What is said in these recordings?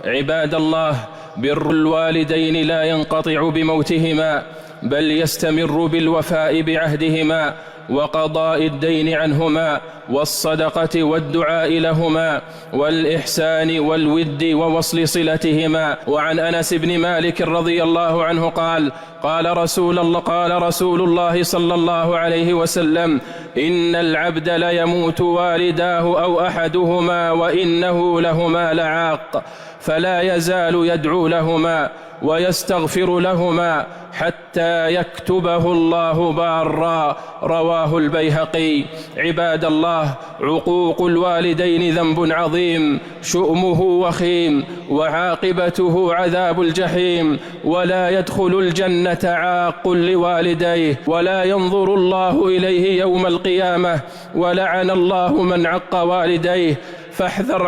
عباد الله، بر الوالدين لا ينقطع بموتهما، بل يستمر بالوفاء بعهدهما وقضاء الدين عنهما والصدقة والدعاء لهما والإحسان والود ووصل صلتهما. وعن أنس بن مالك رضي الله عنه قال: قال رسول الله صلى الله عليه وسلم: إن العبد ليموت والداه أو أحدهما وإنه لهما لعاق، فلا يزال يدعو لهما ويستغفر لهما حتى يكتبه الله بارا. رواه البيهقي. عباد الله، عقوق الوالدين ذنب عظيم شؤمه وخيم وعاقبته عذاب الجحيم، ولا يدخل الجنة عاق لوالديه، ولا ينظر الله إليه يوم القيامة، ولعن الله من عق والديه. فاحذر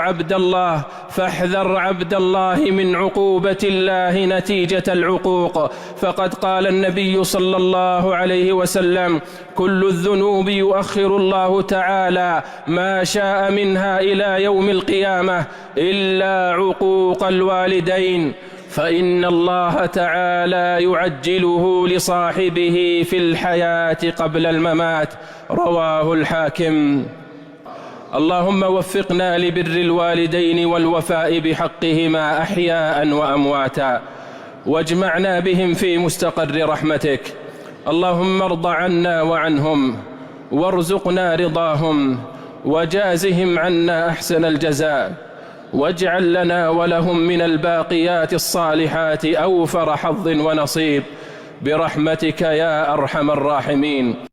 عبد الله من عقوبة الله نتيجة العقوق، فقد قال النبي صلى الله عليه وسلم: كل الذنوب يؤخر الله تعالى ما شاء منها إلى يوم القيامة إلا عقوق الوالدين، فإن الله تعالى يعجله لصاحبه في الحياة قبل الممات. رواه الحاكم. اللهم وفقنا لبر الوالدين والوفاء بحقهما أحياء وأمواتا، واجمعنا بهم في مستقر رحمتك. اللهم ارض عنا وعنهم، وارزقنا رضاهم، وجازهم عنا أحسن الجزاء، واجعل لنا ولهم من الباقيات الصالحات أوفر حظ ونصيب برحمتك يا أرحم الراحمين.